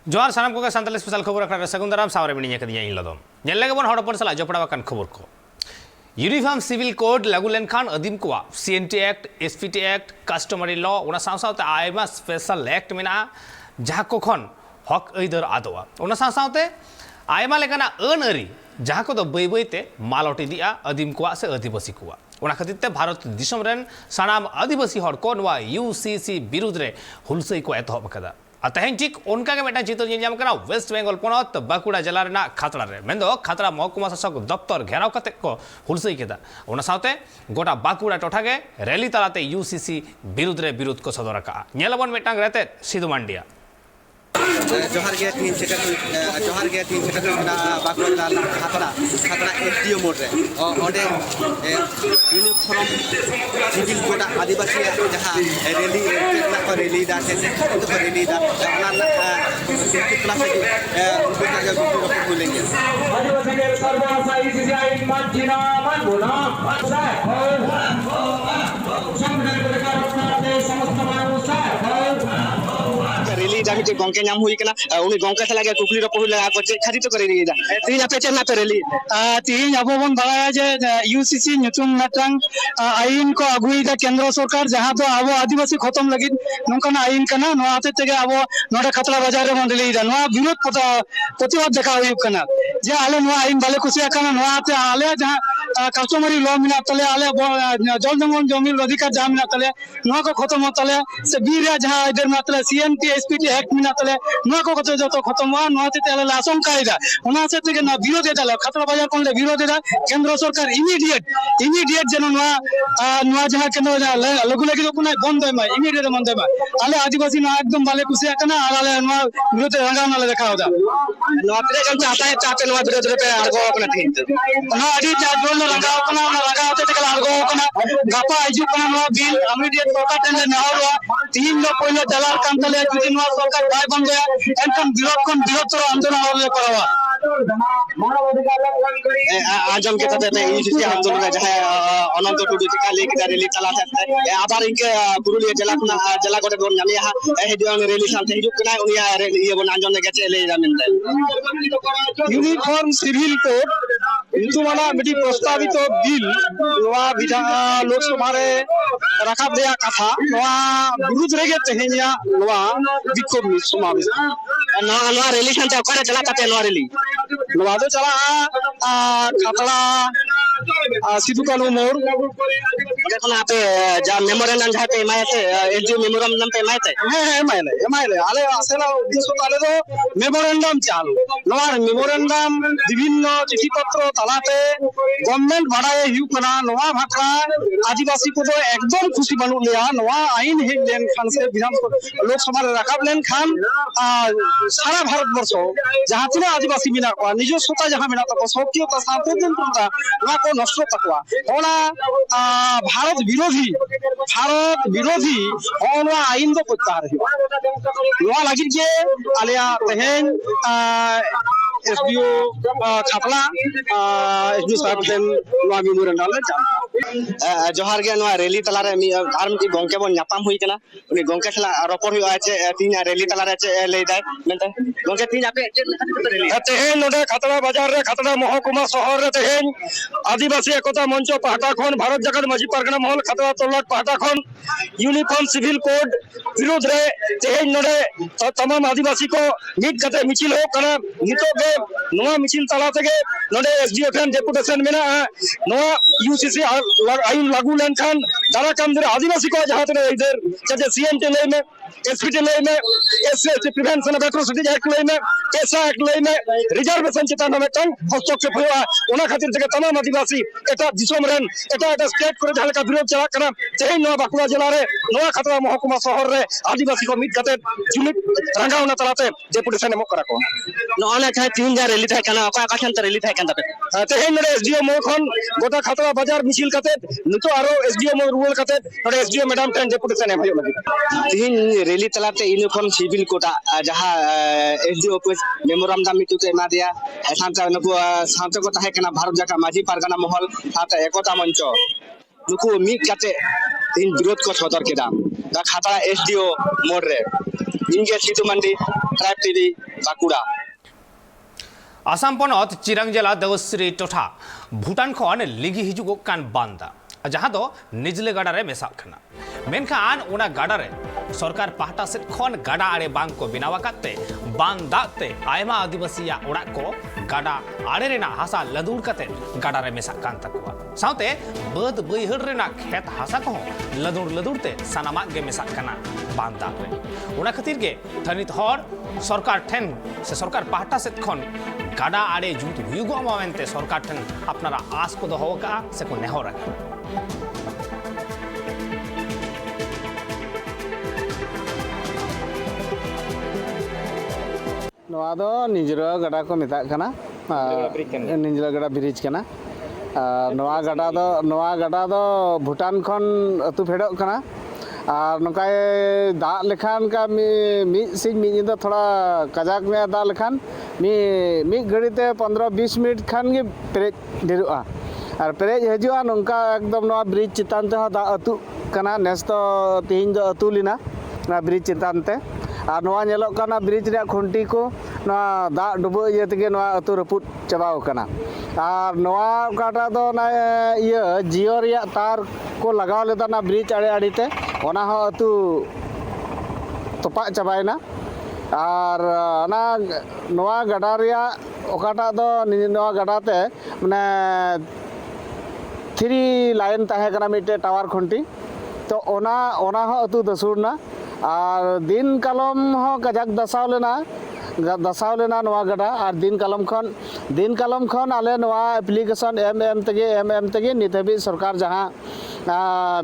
जोहार सानाम को सानताली स्पेशल खबर अखड़ा सगुन दाराम सावरे मिनी कदिया इन लदम नेल लगे बन हड़पन सला जोपड़ा कान खबर को यूनिफॉर्म सिविल कोड लागू लेनखान अदीम को CNT act SPT act customary law उना सावसावते आयमा स्पेशल एक्ट मेना जहां को खन हक ऐदर आदोआ उना सावसावते आयमा लेकाना अन अरी जहां को दो बै बैते मालटी दिया अदीम को से आदिवासी को उना खातिर भारत दिसम रेन सानाम आदिवासी हड़ को नवा यूसीसी विरुद्ध रे हुलसई को एतहब कदा तेहन ठीक उनका के मेटा चित्र निजाम करा वेस्ट बेंगल पनत बाकुड़ा जिला रेना खातड़ा रे मेंदो खातड़ा महकुमा शासक दफ्तर घेराव कते को हुलसई केदा उना सावते गोटा बाकुड़ा टोठा के रैली तलाते यूसीसी विरुद्ध रे विरोध को सदर का नेलबन मेटांग रहते सिधु मांडिया जोहार गे तीन सेकंड ना बाकुड़ा खातड़ा एसडीओ मोड रे ओंडे यूनिफॉर्म सिविल कोड आदिवासी जहां रैली केतना को रैली दा से तो रैली दा ना कितना से उनको का जो बोलेंगे आदिवासी के सर्वसाई सीआई मानचिना मन बोला संविधान को लेकर समस्त मानव रैली जामी ते गंके नाम हुई कना उनी गंका से लागे कुकली रपो लगा को खादी तो करे दा तीन आपे चेना पे रैली तीन अब बन बड़ा जे यूसीसी नुतुम नटंग आईन को अगुई दा केंद्र सरकार जहां तो अब आदिवासी खत्म लगी नोकन आईन कना नो आते तेगे अब नोडे खतरा बाजार रे मंडली दा नो विरोध प्रतिवाद देखा हुई कना जे आले नो आईन बाले कुसिया कना नो आते आले जहां कस्टमरी लॉ मिना तले आले जल जंगल जमीन अधिकार जाम मिना तले नो को खत्म तले से बीर जहां इधर मतलब सीएनटी एसपीटी एक्ट मिना तले नो को जो तो खत्म हुआ नो आते तले आशंका इदा उना से तेगे ना विरोध दा खतरा बाजार कोन ले विरोध दा केंद्र सरकार इमीडिएट जन नो जहां केंद्र लघु लगी तो पुना बंद है इमीडिएट बंद है आले आदिवासी ना एकदम बाले कुसिया कना आले नो विरोध रंगा ना देखाओ दा नो पे जन चाहता है चाहते नो विरोध रे पे आगो अपना थीन ना अडी जाजोल रंगा कना रंगा ते कला आगो कना गापा आजु कना नो बिल इमीडिएट सरकार टेंडर ना हो तीन लो पहले दलाल कान तले जुदी नो सरकार बाय बन गया एनकम विरोध आंदोलन और करावा मानव अधिकार लंघन करी आजम के तहत यूसीसी आंदोलन जहां अनंत टुडू का लेके रैली चला सकता है आबार इनके पुरुलिया जिला कोटे बोन जामिया हे दिवान रैली साथे हिजुक कना उनिया ये बोन आंजन गेचे ले जामिन यूनिफॉर्म सिविल कोड ᱧᱩᱛᱩᱢᱟᱱᱟᱜ ᱢᱤᱫᱴᱤᱡ ᱯᱨᱚᱥᱛᱟᱵᱤᱛ ᱵᱤᱞ ᱱᱚᱣᱟ ᱞᱳᱠᱥᱚᱵᱷᱟ ᱨᱮ ᱨᱟᱠᱟᱵ ᱨᱮᱭᱟᱜ ᱠᱟᱛᱷᱟ ᱱᱚᱣᱟ ᱵᱤᱨᱩᱫ ᱨᱮᱜᱮ ᱛᱮᱦᱮᱧᱟᱜ ᱱᱚᱣᱟ ᱵᱤক্ষᱳᱵ ᱥᱚᱢᱟᱵᱮᱥ नवा रैली साथे ओकारे चला काते नवा रैली नवा दो चलाᱜᱼᱟ खातड़ा सिधु कानू मोड़ देखो आपे जा मेमोरेंडम जहां पे एमआई से एसडीओ मेमोरेंडम पे एमआईले आले आसेला उद्देश्य आले दो मेमोरेंडम चालू नवा मेमोरेंडम विभिन्न चिठी पत्र तलाते गवर्नमेंट भाड़ाए हुकना नवा भाखरा आदिवासी को तो एकदम खुशी बनू लिया नवा आईन हेज लेन खान से विधान लोकसभा रे राखब लेन खान सारा भारत वर्ष जहां तीन आदिवासी मिना को निजस्वता जहां मिना तो सौक्यता सार्वभौमता नवा को नष्ट तकवा ओना भारत विरोधी ओना आईन दो प्रत्याहार नवा लगी जे आलिया तेहेन एसडीओ खातला एसडीओ साहब देन नवा मेमोरेंडम ले जोहार गे नवा रैली तला रे आर मिटी गंके बन नापाम हुई कना उनी गंके सला रपड़ हुआ छे तीन रैली तला रे छे ले दाय मेनते गंके तीन आपे रैली तेहेन नोडे खातड़ा बाजार रे खातड़ा महकुमा शहर रे तेहेन आदिवासी एकता मंच पाहटा खन भारत जगत माझी परगना महल खातड़ा तलक पाहटा खन यूनिफॉर्म सिविल कोड विरोध रे तेहेन नोडे तमाम आदिवासी को मिट कते मिचिल हो कना नितो के नवा मिचिल तला तके नोडे एसडीओ खान डेपुटेशन मेना नवा यूसीसी आईन लागू लेन खान दारा काम दे आदिवासी को जहां तने इधर जैसे सीएनटी ले में एसपीटी ले में SC prevention of atrocities act ले में कैसा एक्ट ले में रिजर्वेशन चेतन में टंग हस्तक्षेप हुआ ओना खातिर तके तमाम आदिवासी एटा दिसम रेन एटा स्टेट करे जहां का विरोध चला कना तेही नवा बाकुड़ा जिला रे नवा खतरा महकुमा शहर रे आदिवासी को मिट कते जुमित रंगावना तलाते डेपुटेशन एमो करा को नोना चाहे तीन जा रैली थाय कना ओका काठन त रैली थाय कन तपे तेही नरे एसडीओ मो खन गोटा खतरा बाजार मिছিল कते नितो आरो एसडीओ मो रुल कते नरे एसडीओ मैडम टेन डेपुटेशन एम हयो लगी तीन रैली तलाते यूनिफॉर्म सिविल कोटा जहां एसडीओ को मेमोरेंडम मिटू के मा दिया सानता नको सानता को ताहे कना भारत जका माझी पारगना महल साथ एकता मंच नुको मी कते तीन विरोध को सदर केदा खातड़ा एसडीओ मोड़ रे इनके सीतू मंडी ट्राइब टीवी बाकुड़ा आसाम पनत चिरांग जिला देवश्री टोठा भूटान खन लिगी हिजुगो कान बांदा जहां दो निजले गाड़ा रे मेसा खना मेनखान ओना गाड़ा रे सरकार पाहटा सेट खन गाड़ा आड़े बांग को बिनावा काते बांदा ते आयमा आदिवासिया ओड़ा को गाड़ा आड़े रेना हासा लदुड़ काते गाड़ा रे मेसा कान तकुआ साउते बद बैहड़ रेना खेत हासा को लदुड़ लदुड़ते सनामा गे मेसा कना बांदा रे ओना खातिर गे थनित हर सरकार ठेन से सरकार पाहटा सेट खन गाड़ा आड़े जुत हुयुगो मावेंते सरकार ठेन अपनारा आस को दोहो का से को नेहर नवा दो निजरा गड़ा को मेता कना निजरा गड़ा ब्रिज कना नवा गड़ा दो भूटान खन अतु फेडो कना और नकाय दा लेखान का मी सिंह मी तो थोड़ा कजाक में दा लेखान मी घड़ीते 15-20 मिनट खान गे पेरेज ढेरुआ और पेरेज हजुआ नोंका एकदम नवा ब्रिज चितान ते दा अतु कना नेस तो तीन जो अतु लिना ना ब्रिज चितान ते और नवा नेलोक कना ब्रिज रे खुंटी को नवा दा डुबो ये तेगे नवा अतु रपुट चबाव कना और नवा काटा दो ना ये जियो रिया तार को लगाव लेदा ना ब्रिज आड़े आड़ीते ओना हो अतु तोपा चबायना और ना नवा गड़ा रिया ओकाटा दो नवा गड़ाते माने 3 लाइन ताहे कना मिटे टावर खुंटी तो ओना हो अतु दसुरना और दिन कलम हो कजाक दसाव लेना नवा गड़ा और दिन कलम खन आले नवा एप्लीकेशन एम तेगे नित हाबी सरकार जहाँ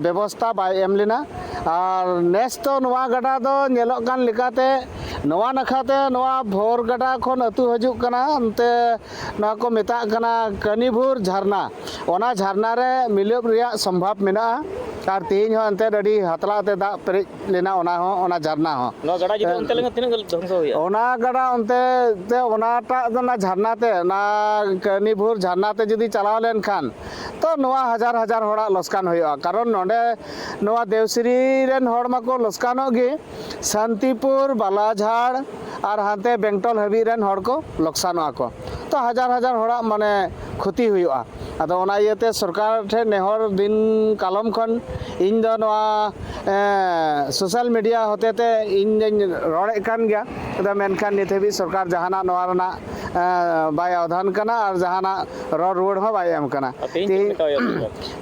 व्यवस्था बाय एम लेना और नेस तो नवा गड़ा दो नेलोक कान लेकाते नवा नखाते नवा भोर गड़ा खन अतु हजुक कना अंते नवा को मेता कना कनीभुर झरना ओना झरना रे मिलब रिया संभव मेना और तीन हो अंते अड़ी हतला ते दा पेरेज लेना ओना झरना हो नो गड़ा जुदी उनते लंग तिन ध्वंस होया ओना गड़ा उनते ते ओनाटा ना झरना ते ना कनीभुर झरना ते जुदी चलाव लेन खान तो नवा हजार होड़ा लस्कान होया कारण नोडे नवा देवश्री रेन होड़ माको लस्कानो गे शांतिपुर बालाझाड़ और हांते बेंगटल हाबी रेन होड़ को लक्सानो को तो हजार होड़ा माने क्षति हुआ अदो ओना इयते सरकार ठे नेहर दिन कालम खन इन दो नवा सोशल मीडिया होते ते इन रोड़े कान गया अदो मेनखान नित हाबी सरकार जहाना नवा रना बाय अवधान कना और जहाना रोड हो बाय एम कना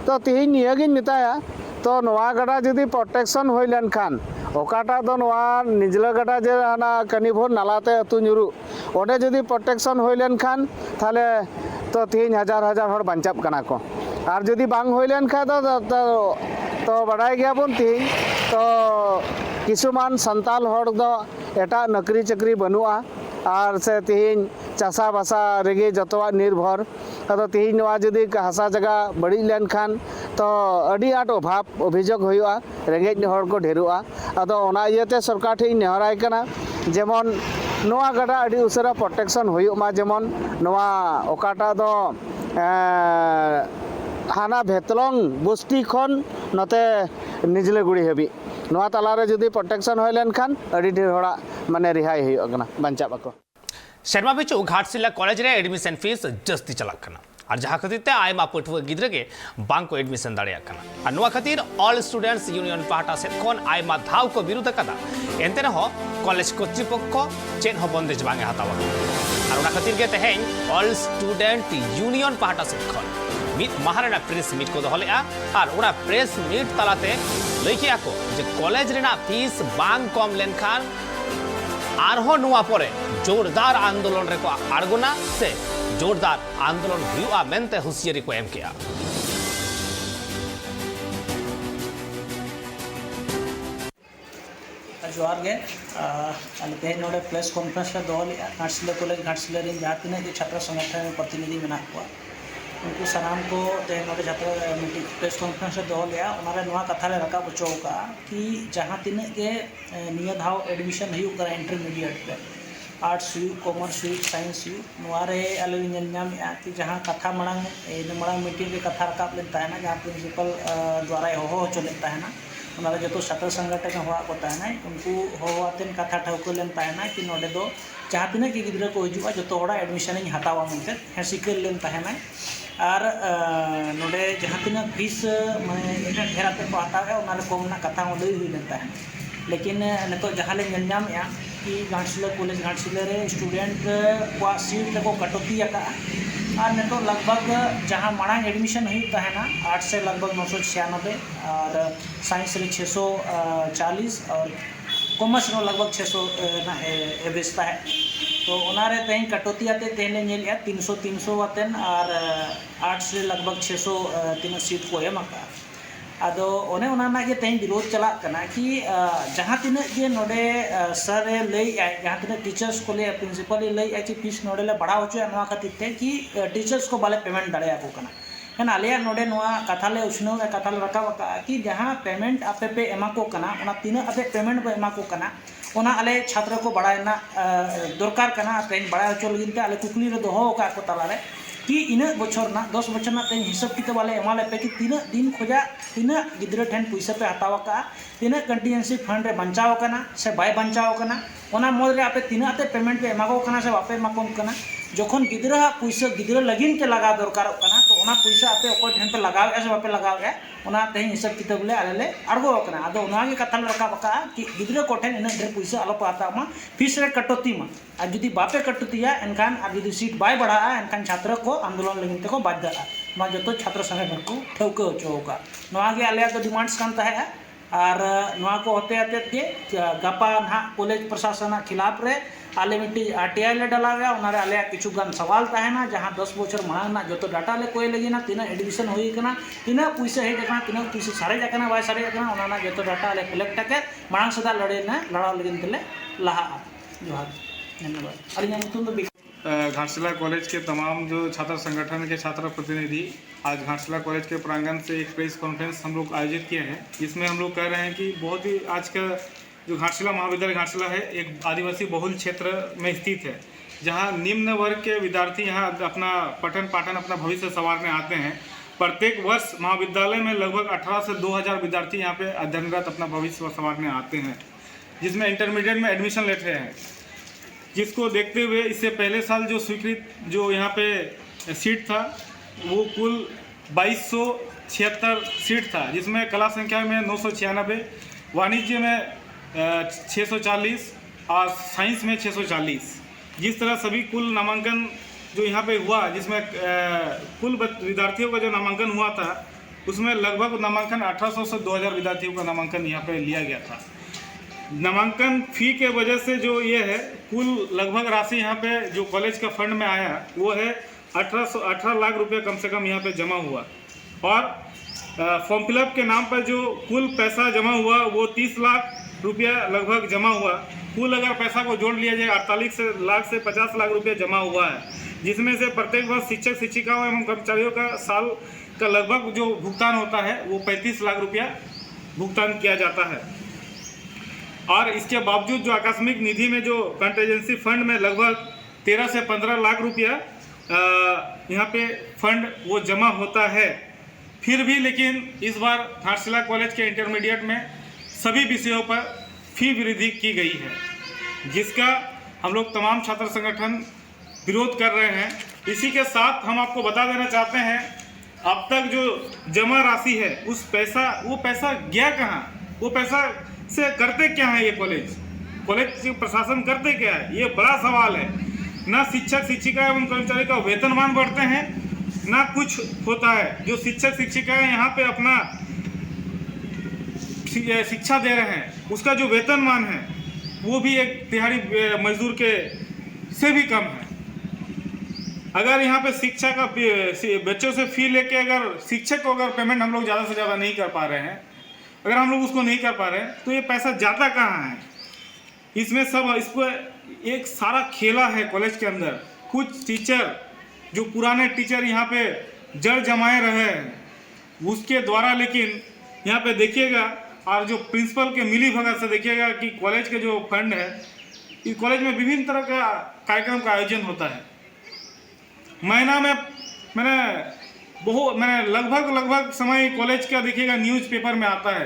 तो तीन नियगिन मिताया तो नवा गड़ा जुदी प्रोटेक्शन होई लेन खान ओकाटा दो नवा निजला गड़ा जे ना कनीभोर नालाते अतु ᱧᱩᱨᱩ ओडे जुदी प्रोटेक्शन होई लेन खान थाले तो 3000 होड़ बांचाब कना को और जुदी बांग होई लेन खा तो बड़ाई गया बन तीन तो किसुमान संताल होड़ दो एटा नौकरी चाकरी बनुआ और से तीन चासा बासा रेगे जतवा निर्भर अदो तीन नवा जुदी हासा जगह बड़ी लेन खान तो अड़ी आट अभाव अभियोग हुआ रेंगेज होड़ को ढेरुआ अदो ओना इयते सरकार ठे नेहराय कना जेमन नवा गड़ा अड़ी उसरा प्रोटेक्शन हुआ जेमन नवा ओकाटा दो हाना भेतलंग बस्ती खन नते निजले गुड़ी हाबी नवा तालारे जुदी प्रोटेक्शन होय लेन खान अड़ी ढेर होड़ा माने रिहाई हुआ कना बांचा बाको शर्मा पिछू घाटशिला कॉलेज रे एडमिशन फीस जस्ती चलक कना और जहाँ खातिर ते आयमा पठुआ गिद्रे के बांग को एडमिशन दाड़िया कना और नवा खातिर ऑल स्टूडेंट्स यूनियन पाहटा से खन आयमा धाव को विरोध कदा एनते रहो कॉलेज कर्तृपक्ष चेन हो बंदेज बांगे हतावा और ओना खातिर के तेहेन ऑल स्टूडेंट यूनियन पाहटा से खन मित महाराणा प्रेस मीट को दोहलेआ और ओना प्रेस मीट तलाते लइकिया को जे कॉलेज रेना फीस बांग कम लेन खान आरहो नुआ परे जोरदार आंदोलन रे को आड़गोना से जोरदार आंदोलन हुआ मेनते हुसियारी को एम किया जोहार गे तेज नोड़े प्रेस कॉन्फ्रेंस दोहले घाटशिला कॉलेज घाटशिला जहाँ तीन छात्र संगठन प्रतिनिधि मेना उनको सामान को तेज नोड़े छात्र मीटिंग प्रेस कॉन्फ्रेंस दोहले कथा रखा बचोका कि जहाँ तीन के निया धाव एडमिशन हुआ इंटरमीडिएट पे आर्ट्स कॉमर्स साइंस आले कि जहाँ कथा मांग मीटिंग रे कथा रकाब लेन जहाँ प्रिंसिपल द्वारा होहो होचो लेन उनारे जो छात्र संगठन हुआ को तहना उनको होवातेन कथा ठाउका लेन तहना कि नोडे दो जहाँ तीना कि गिद्रा को हजुआ जो हड़ा एडमिशन इन हतावा मनते हे सिकर लेन तहना और नोडे जहाँ तीना फीस माने इना ढेराते को हतावे उनारे कमना कथा लई हुई लेन तहना लेकिन नितो जहाँ ले नाम कि घाटशिला कॉलेज घाटशिला रे स्टूडेंट को सीट को कटौती और नितो लगभग जहाँ मांग एडमिशन होता है ना 8 से लगभग 996 और साइंस रे 640 और कॉमर्स में लगभग 600 ना बेचता है तो उनारे तेन कटौती आते तेन ले 300 आतेन और 8 से लगभग 600 तीन सीट को एम आदो ओने उना के तेन विरोध चला कि जहाँ तीन जे नोडे सर लई जहाँ तीन टीचर्स को ले प्रिंसिपल लई कि फीस नोडे ले बढ़ा होचो नवा खातिर ते कि टीचर्स को बाले पेमेंट दाड़े को कना हेन आलिया नोडे नवा कथा ले उछनो कथा ले रकाब कि जहाँ पेमेंट आपे पे एमा को कना उना तीन आपे पेमेंट पे एमा को कना उना आले छात्र को बढ़ाना दरकार कना तेन बढ़ा होचो लगिन ते आले कुकली रे दोहो का को ताला रे कि इन बचर ना 10 बचर ना तेन हिसाब किते वाले एमाले पे कि तीन दिन खोजा तीन गिद्रा ठेन पैसा पे हतावा का तीन कंटिजेंसी फंड रे बंचाव कना से बाय बंचाव कना ओना मोद रे आपे तीन आते पेमेंट पे एमागो कना से बापे एमाकोम कना जखन गिद्रा पैसा गिद्रा लगिन के लगा दरकार कना तो ओना पैसा आपे ओको ठेन पे लगाव से बापे लगाव ओना तेन हिसाब किते बोले आले ले अड़गो कना आदो ओना के कथा रका बका कि गिद्रा को ठेन इन ढेर पैसा आलो पाता मा फीस रे कटौती मा और जुदी बापे कटौतिया एनखान और जुदी सीट बाय बढ़ा एनखान छात्र को आंदोलन लगिन ते को बाध्य ना जो छात्र संगठन को ठौका होचोका नवा के आले तो डिमांड्स कान ताहे और नवा को होते आते के गपा ना कॉलेज प्रशासन खिलाफ रे आले मिट्टी आरटीआई ले डलावे उनारे आले किछु गान सवाल ताहेना जहाँ 10 बछर मांग ना जो डाटा ले कोई लगी ना तीना एडमिशन होई कना तीना पैसा हेज कना तीना पैसा सारे जाकना बाय सारे जाकना उनाना जो डाटा ले कलेक्ट के मांग सदा लड़े ना लड़ा लगिन तले लहा जोहार धन्यवाद अलिया तुम तो घाटशिला कॉलेज के तमाम जो छात्र संगठन के छात्र प्रतिनिधि आज घाटशिला कॉलेज के प्रांगण से एक प्रेस कॉन्फ्रेंस हम लोग आयोजित किए हैं जिसमें हम लोग कह रहे हैं कि बहुत ही आज का जो घाटशिला महाविद्यालय घाटशिला है एक आदिवासी बहुल क्षेत्र में स्थित है जहां निम्न वर्ग के विद्यार्थी यहां अपना पठन पाठन अपना भविष्य संवारने आते हैं। प्रत्येक वर्ष महाविद्यालय में लगभग 18 से 2000 विद्यार्थी यहां पे अध्ययनरत अपना भविष्य संवारने आते हैं जिसमें इंटरमीडिएट में एडमिशन लेते हैं। जिसको देखते हुए इससे पहले साल जो स्वीकृत जो यहाँ पे सीट था वो कुल 2276 सीट था जिसमें कला संख्या में 996, वाणिज्य में 640 और साइंस में 640। जिस तरह सभी कुल नामांकन जो यहाँ पे हुआ जिसमें कुल विद्यार्थियों का जो नामांकन हुआ था उसमें लगभग नामांकन 1800 से 2000 विद्यार्थियों का नामांकन यहाँ पे लिया गया था। नामांकन फ़ी के वजह से जो ये है कुल लगभग राशि यहाँ पे जो कॉलेज का फंड में आया वो है 18 लाख रुपये कम से कम यहाँ पे जमा हुआ और फॉर्म फिलअप के नाम पर जो कुल पैसा जमा हुआ वो 30 लाख रुपया लगभग जमा हुआ। कुल अगर पैसा को जोड़ लिया जाए 48 लाख से 50 लाख रुपया जमा हुआ है जिसमें से प्रत्येक वर्ष शिक्षक शिक्षिकाओं एवं कर्मचारियों का साल का लगभग जो भुगतान होता है वो 35 लाख रुपया भुगतान किया जाता है। और इसके बावजूद जो आकस्मिक निधि में जो कंटीजेंसी फंड में लगभग 13 से 15 लाख रुपया यहाँ पे फंड वो जमा होता है। फिर भी लेकिन इस बार घाटशिला कॉलेज के इंटरमीडिएट में सभी विषयों पर फी वृद्धि की गई है जिसका हम लोग तमाम छात्र संगठन विरोध कर रहे हैं। इसी के साथ हम आपको बता देना चाहते हैं अब तक जो जमा राशि है वो पैसा गया कहाँ, वो पैसा से करते क्या है ये कॉलेज प्रशासन करते क्या है, ये बड़ा सवाल है। ना शिक्षक शिक्षिका एवं कर्मचारी का वेतनमान बढ़ते हैं ना कुछ होता है। जो शिक्षक शिक्षिकाएं यहाँ पे अपना शिक्षा दे रहे हैं उसका जो वेतनमान है वो भी एक दिहाड़ी मजदूर के से भी कम है। अगर यहाँ पे शिक्षा का बच्चों से फी लेके अगर शिक्षक को अगर पेमेंट हम लोग ज़्यादा से ज़्यादा नहीं कर पा रहे हैं, अगर हम लोग उसको नहीं कर पा रहे हैं तो ये पैसा जाता कहाँ है। इसमें सब इसको एक सारा खेला है कॉलेज के अंदर। कुछ टीचर जो पुराने टीचर यहाँ पे जड़ जमाए रहे हैं उसके द्वारा, लेकिन यहाँ पे देखिएगा और जो प्रिंसिपल के मिली भगत से देखिएगा कि कॉलेज के जो फंड है इस कॉलेज में विभिन्न तरह का कार्यक्रम का आयोजन होता है। महीना में मैंने लगभग समय कॉलेज का देखिएगा न्यूज़पेपर में आता है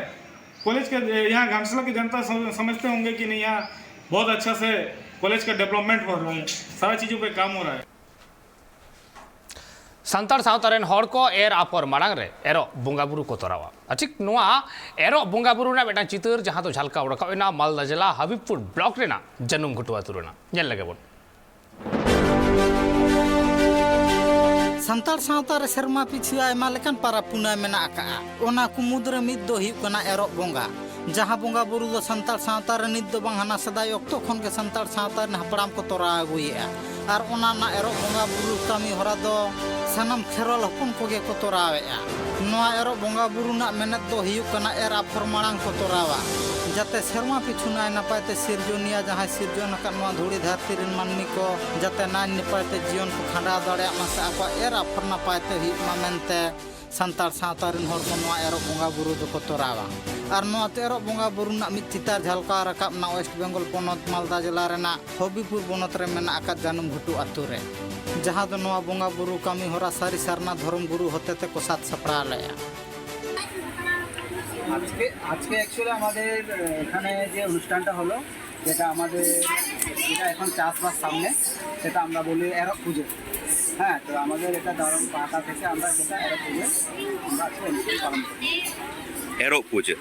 कॉलेज के यहाँ घाटशिला की जनता समझते होंगे कि नहीं यहाँ बहुत अच्छा से कॉलेज का डेवलपमेंट हो रहा है, सारी चीज़ों पे काम हो रहा है। सानतार सावता रेन हर को एर आपर मांग रे एरो बोंगा बुरु को तोरावा ठीक नोआ एरो बोंगा बुरु ना बेटा चितर जहां तो झलका उड़का मालदा जिला हबीबपुर ब्लॉक रेना जनुम घुटुआ तुरना नेल लगे बोन सानतार सावता रे सेरमा पिछु आयमा लेकान पारा पुना मेना आका ओना कुमुद्र मिद दो हिउ कना एरो बोंगा जहां बोंगा बुरु दो सानतार सावता रे निद दो बांग हाना सदाय ऑक्टो खन के सानतार सावता रे हपड़ाम को तोरा आगुइया आर ओना ना एरो बोंगा बुरु कामी होरा दो सानम खेरल हपन कोगे को तोरावेआ नोआ एरो बोंगा बुरु ना मेनत दो हिउ कना एर आफर मांग को तोरावा जाते सेरमा पिछु नाय नपायते सिरजोनिया जहां सिरजोन का नोआ धूड़ी धरती रिन मानमी को जाते नाय नपायते जीवन को खंडा दड़े मासे आपा एर आफर नपायते हि मामेनते सानतार सावता रिन हर को नोआ एरो बोंगा बुरु दो को तोरावा और नोआ तेरो बोंगा बुरु ना मित चितार झलका रकाब ना वेस्ट बेंगल पोनत मालदा जिला रेना हबीबपुर बनत रे मेना आका जानम घुटु आतु रे जहां दो नोआ बोंगा बुरु कामी होरा सारी सारना धर्म गुरु होते ते को साथ सपड़ा लेया আজকে অ্যাকচুয়ালি আমাদের এখানে যে অনুষ্ঠানটা হলো যেটা আমাদের যেটা এখন চাষবাস সামনে সেটা আমরা বলি এরক পুজো হ্যাঁ তো আমাদের এটা ধরম পাতা থেকে আমরা সেটা এরক পুজো আমরা আজকে অনুষ্ঠান পালন করি এরক পুজো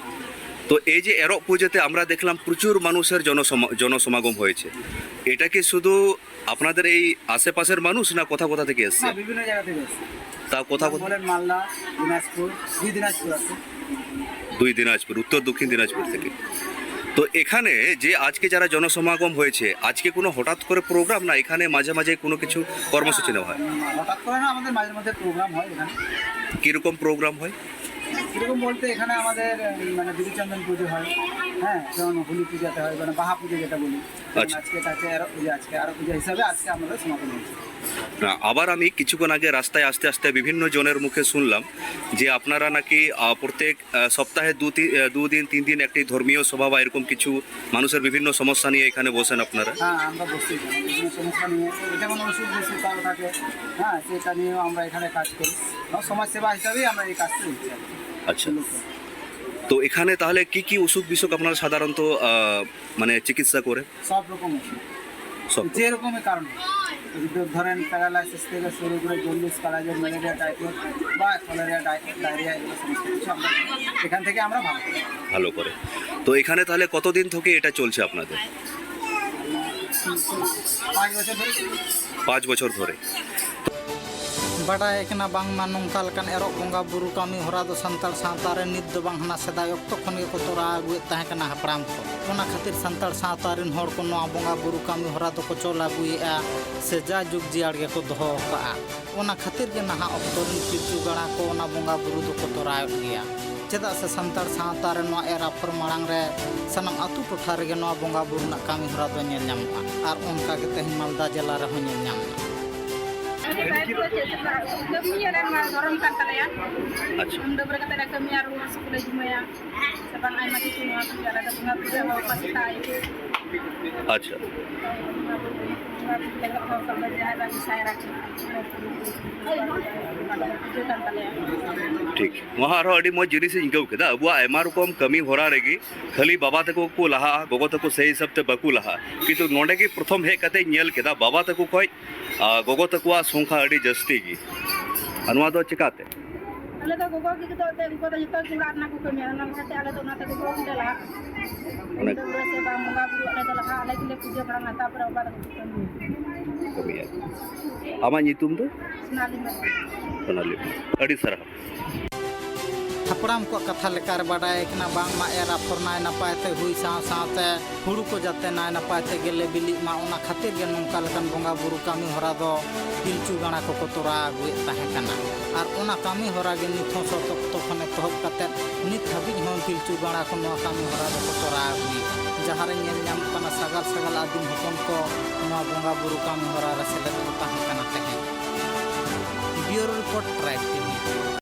তো এই যে এরক পুজোতে আমরা দেখলাম প্রচুর মানুষের জনসমাগম হয়েছে এটা কি শুধু আপনাদের এই আশেপাশের মানুষ না কোথা কোথা থেকে এসেছে বিভিন্ন জায়গা থেকে এসেছে তা কোথা বলেন মালদা দিনাজপুর দিনাজপুর আছে দুই দিনাজপুর উত্তর দক্ষিণ দিনাজপুর থেকে তো এখানে যে আজকে যারা জনসমাগম হয়েছে আজকে কোনো হঠাৎ করে প্রোগ্রাম না এখানে মাঝে মাঝে কোনো কিছু কর্মসূচি নেওয়া হয় হঠাৎ করে না আমাদের মাঝে মধ্যে প্রোগ্রাম হয় এখানে কীরকম প্রোগ্রাম হয় কীরকম বলতে এখানে আমাদের মানে বিধিচন্দন পুজো হয় হ্যাঁ যেমন হোলি পূজাতে হয় মানে বাহা পুজো যেটা বলি আজকে কাছে আরো পূজা আজকে আরো পূজা হিসাবে আজকে আমাদের সমাপন হয়েছে না আবার আমি কিছুক্ষণ আগে রাস্তায় আস্তে আস্তে বিভিন্ন জনের মুখে শুনলাম যে আপনারা নাকি প্রত্যেক সপ্তাহে দু দিন তিন দিন একটি ধর্মীয় সভা বা এরকম কিছু মানুষের বিভিন্ন সমস্যা নিয়ে এখানে বসেন আপনারা হ্যাঁ আমরা বসি বিভিন্ন সমস্যা নিয়ে যেমন ওষুধ বেশি কারো থাকে হ্যাঁ সেটা নিয়েও আমরা এখানে কাজ করি সমাজসেবা হিসাবেই আমরা এই কাজটা করছি আচ্ছা তো এখানে তাহলে কি কি অসুখ বিসুখ আপনারা সাধারণত মানে চিকিৎসা করে সব রকম ওষুধ যে রকমের কারণ ধরেন প্যারালাইসিস থেকে শুরু করে জন্ডিস কালাজের ম্যালেরিয়া টাইফয়েড বা কলেরিয়া ডায়রিয়া এগুলো সমস্ত কিছু আমরা এখান থেকে আমরা ভালো করে তো এখানে তাহলে কতদিন থেকে এটা চলছে আপনাদের 5 বছর ধরে बाडाय कना बांग मा नोंका लकान एरक बोंगा बुरु कामी होरा दो सानतार सावता रे निद दो बांग हना सदाय ऑक्टो खन के को तोरा आगुए ताहे कना हपराम को ओना खातिर सानतार सावता रिन होर को नोआ बोंगा बुरु कामी होरा दो को चोला बुइआ से जा जुग जियाड़ के को दोहो का ओना खातिर के नहा ऑक्टो रिन पिचु गणा को ओना बोंगा बुरु दो को तोरा गया चेदा से सानतार सावता रे नोआ एरा पर मांग रे सनम अतु टोठा रे नोआ बोंगा बुरु ना कामी होरा दो नेल ᱧᱟᱢᱚᱜᱼᱟ आर ओनका के तेहिन मालदा जिला रे हो नेल ᱧᱟᱢᱚᱜᱼᱟ अच्छा ठीक वहाँ मज जिनिस इंकव के अब आयमा रकम कमी होरा रेगी खाली बाबा तको को लहा गोगो तको सही हिसाब ते बकु लहा किंतु नोडे की प्रथम हे कते नेल केदा बाबा तको खय गोगो तको संख्या अडी जस्ती की अनवा दो चिकाते अले तो गोगो की तो ते उनको तो जतो की लाना को कमी ना खाते अले तो ना ते गोगो के लहा उन्हें से बा मंगा बुरु अले तो लहा अले के पूजा करा ना तापर ओबा कमी है आमा नितुम दो सोनाली अडी सरा हपड़ाम को कथा लेकार बाडाय कना बांग मा एरा फरनाय नपाय ते हुई साथे हुड़ू को जाते नाय नपाय ते गेले बिली मा ओना खातिर गे नोंका लकन बोंगा बुरु कामी होरा दो पिलचु गाना को तोरा आगुए ताहे कना आर ओना कामी होरा गे निथो तो खने कहब कते नित हबि होन पिलचु गाना को नो कामी होरा दो तोरा आगुए जहां रे नेल नाम कना सगल आदिम हकम को नो बोंगा बुरु कामी होरा रे सेले तो ताहे कना ते ब्यूरो रिपोर्ट ट्रैक टीवी